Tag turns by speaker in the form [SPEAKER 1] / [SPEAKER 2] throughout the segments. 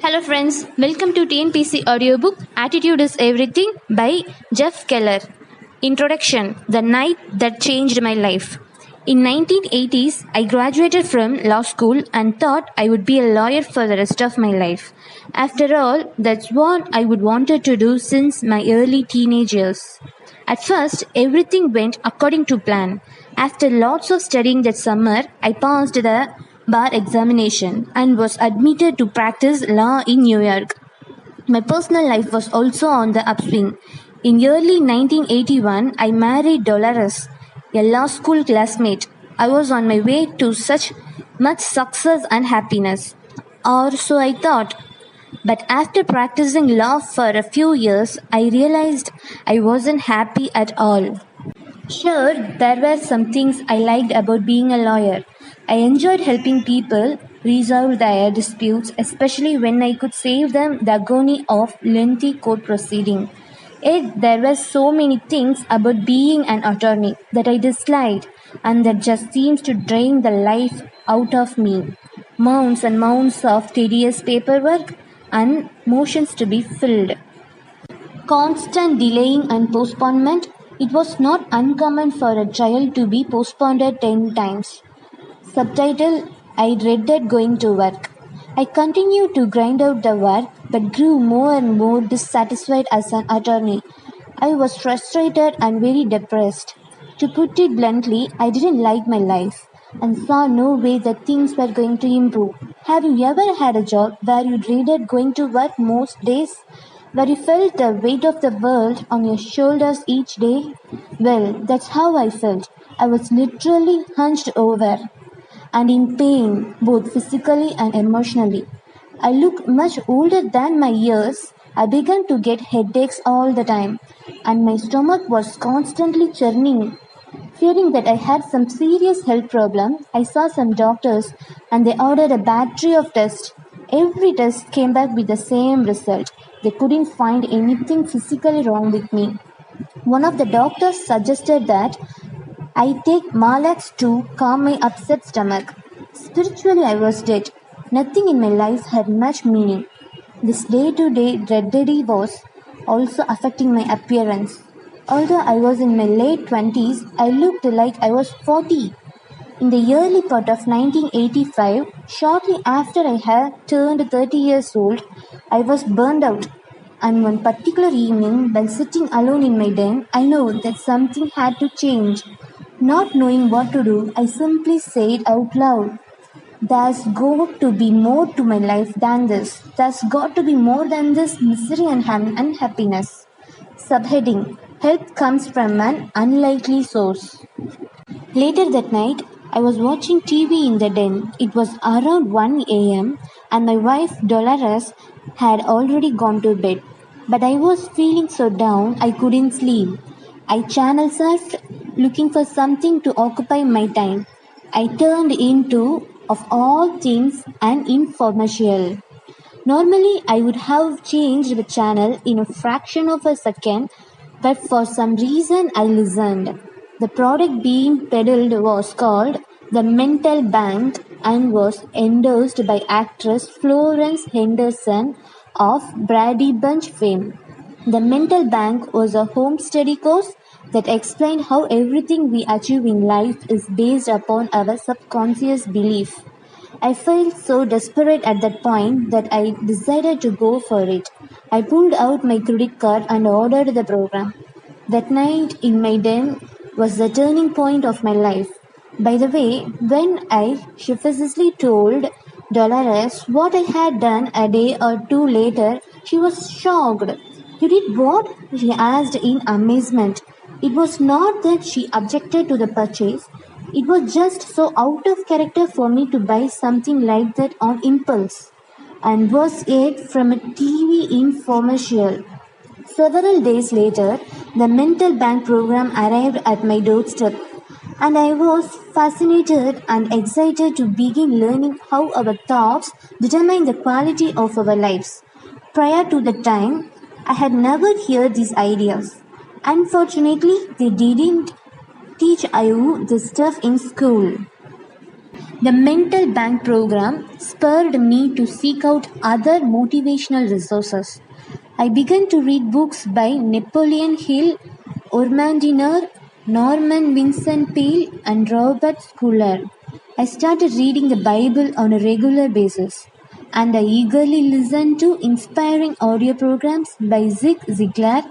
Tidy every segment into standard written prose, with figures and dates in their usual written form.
[SPEAKER 1] Hello friends, welcome to TNPC audiobook Attitude is Everything by Jeff Keller. Introduction: The Night That Changed My Life. In 1980s, I graduated from law school and thought I would be a lawyer for the rest of my life. After all, that's what I would wanted to do since my early teenage years. At first, everything went according to plan. After lots of studying that summer, I passed the bar examination and was admitted to practice law in New York. My personal life was also on the upswing. In early 1981, I married Dolores, a law school classmate. I was on my way to such much success and happiness. Or so I thought. But after practicing law for a few years, I realized I wasn't happy at all. Sure, there were some things I liked about being a lawyer. I enjoyed helping people resolve their disputes, especially when I could save them the agony of lengthy court proceeding. Yet there were so many things about being an attorney that I disliked and that just seems to drain the life out of me. Mounds and mounds of tedious paperwork and motions to be filled. Constant delaying and postponement. It was not uncommon for a trial to be postponed 10 times. Subtitle: I dreaded going to work. I continued to grind out the work but grew more and more dissatisfied as an attorney. I was frustrated and very depressed. To put it bluntly, I didn't like my life and saw no way that things were going to improve. Have you ever had a job where you dreaded going to work most days? Where you felt the weight of the world on your shoulders each day? Well, that's how I felt. I was literally hunched over and in pain, both physically and emotionally. I looked much older than my years. I began to get headaches all the time, and my stomach was constantly churning. Fearing that I had some serious health problem, I saw some doctors and they ordered a battery of tests. Every test came back with the same result. They couldn't find anything physically wrong with me. One of the doctors suggested that I take Malax to calm my upset stomach. Spiritually, I was dead. Nothing in my life had much meaning. This day-to-day dreadedy was also affecting my appearance. Although I was in my late 20s, I looked like I was 40. In the early part of 1985, shortly after I had turned 30 years old, I was burned out. And one particular evening, while sitting alone in my den, I knew that something had to change. Not knowing what to do, I simply said out loud, "There's got to be more to my life than this. There's got to be more than this misery and unhappiness." Subheading: Help comes from an unlikely source. Later that night, I was watching TV in the den. It was around 1 a.m. and my wife Dolores had already gone to bed. But I was feeling so down I couldn't sleep. I channel surfed, looking for something to occupy my time. I turned into, of all things, an infomercial. Normally, I would have changed the channel in a fraction of a second, but for some reason I listened. The product being peddled was called the Mental Bank and was endorsed by actress Florence Henderson of Brady Bunch fame. The Mental Bank was a home study course that explained how everything we achieve in life is based upon our subconscious belief. I felt so desperate at that point that I decided to go for it. I pulled out my credit card and ordered the program. That night in my den was the turning point of my life. By the way, when I sheepishly told Dolores what I had done a day or two later, she was shocked. "You did what?" she asked in amazement. It was not that she objected to the purchase. It was just so out of character for me to buy something like that on impulse. And was it from a TV infomercial? Several days later, the Mental Bank program arrived at my doorstep, and I was fascinated and excited to begin learning how our thoughts determine the quality of our lives. Prior to that time, I had never heard these ideas. Unfortunately, they didn't teach you this stuff in school. The Mental Bank program spurred me to seek out other motivational resources. I began to read books by Napoleon Hill, Ormond Diner, Norman Vincent Peale, and Robert Schuller. I started reading the Bible on a regular basis, and I eagerly listened to inspiring audio programs by Zig Ziglar,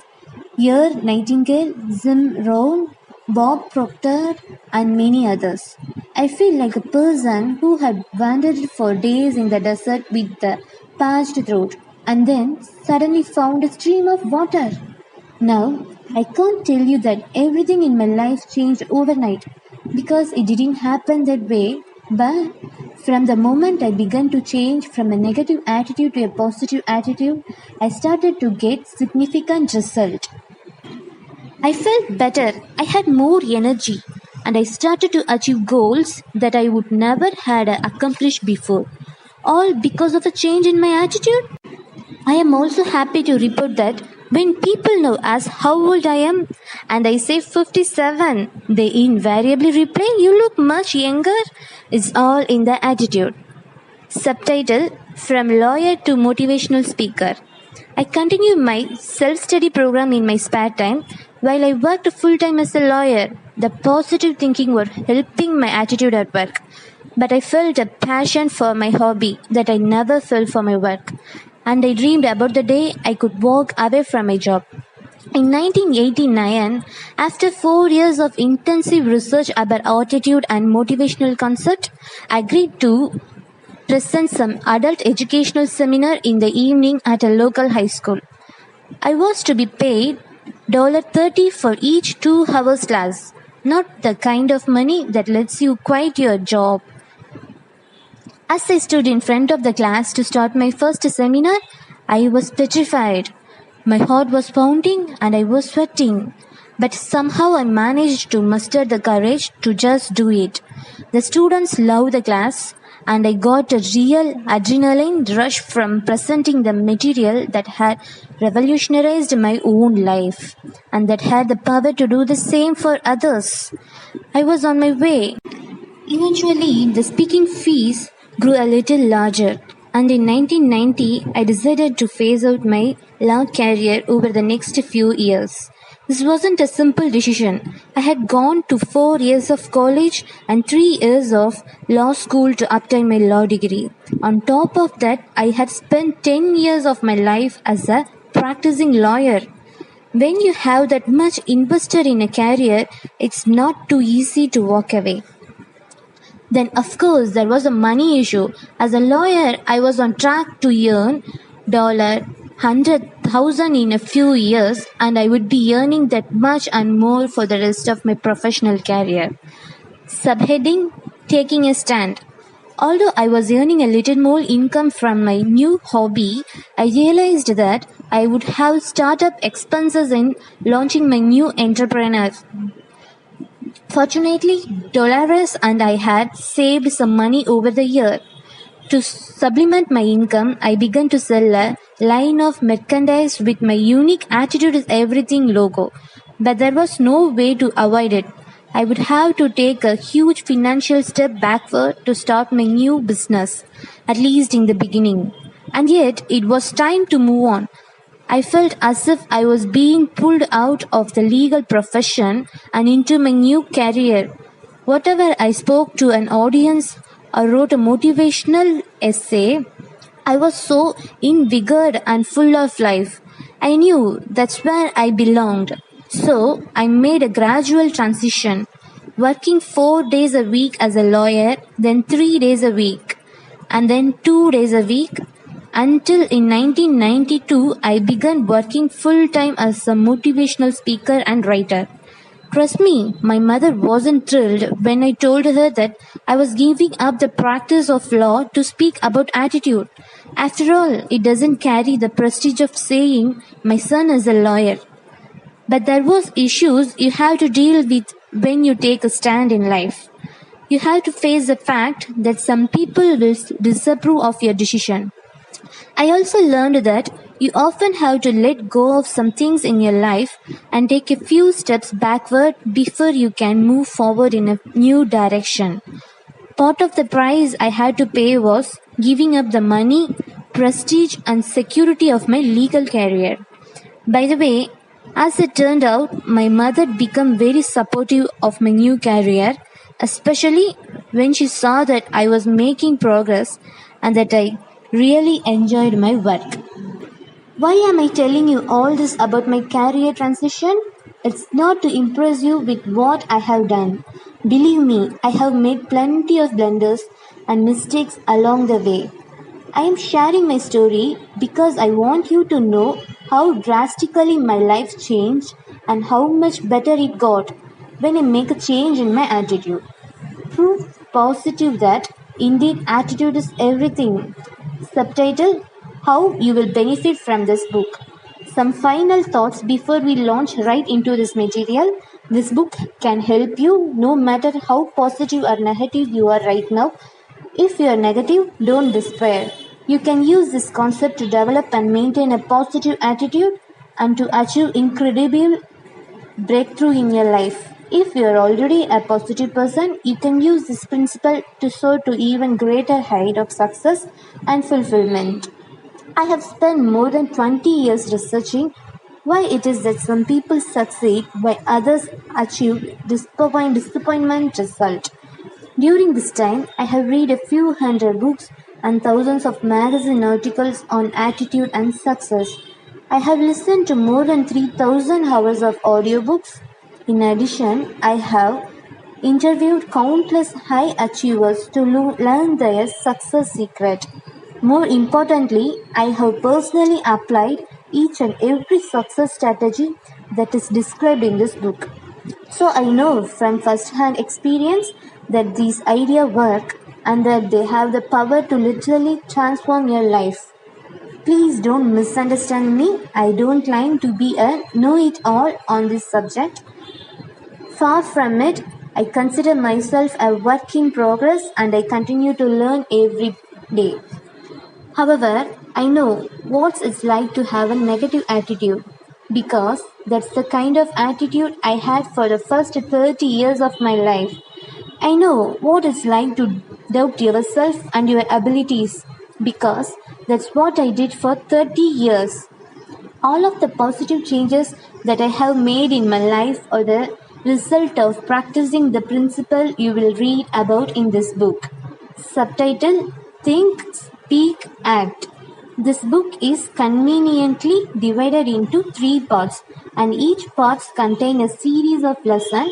[SPEAKER 1] Ear Nightingale, Jim Rohn, Bob Proctor, and many others. I feel like a person who had wandered for days in the desert with a parched throat and then suddenly found a stream of water. Now, I can't tell you that everything in my life changed overnight because it didn't happen that way, but from the moment I began to change from a negative attitude to a positive attitude, I started to get significant result. I felt better, I had more energy, and I started to achieve goals that I would never had accomplished before, all because of a change in my attitude. I am also happy to report that when people know as how old I am and I say 57, they invariably reply, "You look much younger." It's all in the attitude. Subtitle: From Lawyer to Motivational Speaker. I continue my self-study program in my spare time while I worked full-time as a lawyer. The positive thinking was helping my attitude at work. But I felt a passion for my hobby that I never felt for my work. And I dreamed about the day I could walk away from my job. In 1989, after 4 years of intensive research about attitude and motivational concept, I agreed to present some adult educational seminar in the evening at a local high school. I was to be paid $30 for each 2 hours class, not the kind of money that lets you quit your job. As I stood in front of the class to start my first seminar, I was petrified. My heart was pounding and I was sweating. But somehow I managed to muster the courage to just do it. The students loved the class, and I got a real adrenaline rush from presenting the material that had revolutionized my own life and that had the power to do the same for others. I was on my way. Eventually, the speaking fees grew a little larger, and in 1990, I decided to phase out my law career over the next few years. This wasn't a simple decision. I had gone to 4 years of college and 3 years of law school to obtain my law degree. On top of that, I had spent 10 years of my life as a practicing lawyer. When you have that much invested in a career, it's not too easy to walk away. Then, of course, there was a money issue. As a lawyer, I was on track to earn $100,000 in a few years, and I would be earning that much and more for the rest of my professional career. Subheading: Taking a stand. Although I was earning a little more income from my new hobby, I realized that I would have startup expenses in launching my new enterprise. Fortunately, Dolores and I had saved some money over the year. To supplement my income, I began to sell a line of merchandise with my unique Attitude is Everything logo. But there was no way to avoid it. I would have to take a huge financial step backward to start my new business, at least in the beginning. And yet, it was time to move on. I felt as if I was being pulled out of the legal profession and into my new career. Whatever I spoke to an audience or wrote a motivational essay, I was so invigorated and full of life. I knew that's where I belonged. So I made a gradual transition, working 4 days a week as a lawyer, then 3 days a week, and then 2 days a week, until in 1992 I began working full-time as a motivational speaker and writer. Trust me, my mother wasn't thrilled when I told her that I was giving up the practice of law to speak about attitude. After all, it doesn't carry the prestige of saying my son is a lawyer. But there was issues you have to deal with when you take a stand in life. You have to face the fact that some people will disapprove of your decision. I also learned that you often have to let go of some things in your life and take a few steps backward before you can move forward in a new direction. Part of the price I had to pay was giving up the money, prestige, and security of my legal career. By the way, as it turned out, my mother became very supportive of my new career, especially when she saw that I was making progress and that I really enjoyed my work. Why am I telling you all this about my career transition? It's not to impress you with what I have done. Believe me, I have made plenty of blunders and mistakes along the way. I am sharing my story because I want you to know how drastically my life changed and how much better it got when I make a change in my attitude. Proof positive that indeed attitude is everything. Subtitle: How you will benefit from this book. Some final thoughts before we launch right into this material. This book can help you no matter how positive or negative you are right now. If you are negative, don't despair. You can use this concept to develop and maintain a positive attitude and to achieve incredible breakthrough in your life. If you are already a positive person, you can use this principle to soar to even greater height of success and fulfillment. I have spent more than 20 years researching why it is that some people succeed while others achieve disappointment result. During this time, I have read a few hundred books and thousands of magazine articles on attitude and success. I have listened to more than 3,000 hours of audiobooks. In addition, I have interviewed countless high achievers to learn their success secret. More importantly, I have personally applied each and every success strategy that is described in this book. So I know from first-hand experience that these ideas work and that they have the power to literally transform your life. Please don't misunderstand me. I don't claim to be a know-it-all on this subject. Far from it, I consider myself a work in progress and I continue to learn every day. However, I know what it's like to have a negative attitude because that's the kind of attitude I had for the first 30 years of my life. I know what it's like to doubt yourself and your abilities because that's what I did for 30 years. All of the positive changes that I have made in my life are the result of practicing the principle you will read about in this book. Subtitle: Think, Speak, Act. This book is conveniently divided into 3 parts and each parts contain a series of lessons.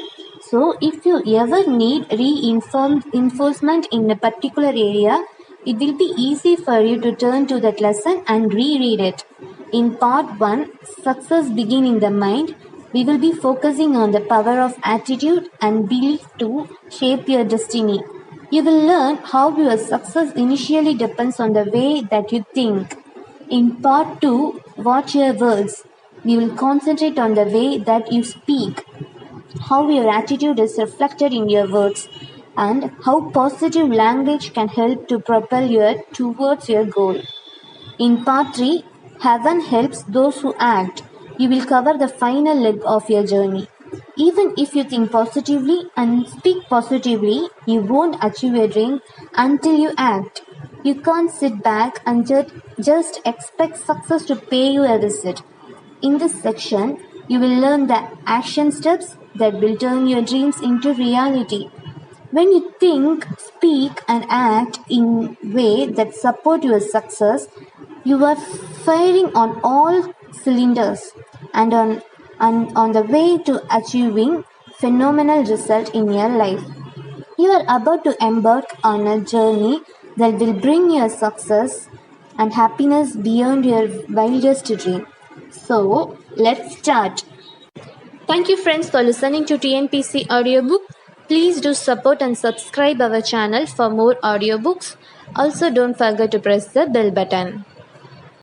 [SPEAKER 1] So if you ever need reinforcement in a particular area, it will be easy for you to turn to that lesson and reread it. In part 1, Success Begin in the Mind, we will be focusing on the power of attitude and belief to shape your destiny. You will learn how your success initially depends on the way that you think. In part 2, Watch Your Words, we will concentrate on the way that you speak, how your attitude is reflected in your words, and how positive language can help to propel you towards your goal. In part 3, Heaven Helps Those Who Act, you will cover the final leg of your journey. Even if you think positively and speak positively, you won't achieve your dream until you act. You can't sit back and just expect success to pay you a visit. In this section, you will learn the action steps that will turn your dreams into reality. When you think, speak, and act in a way that support your success, you are firing on all cylinders and on the way to achieving phenomenal result in your life. You are about to embark on a journey that will bring you success and happiness beyond your wildest dream. So, let's start. Thank you friends for listening to TNPC audiobook. Please do support and subscribe our channel for more audiobooks. Also don't forget to press the bell button.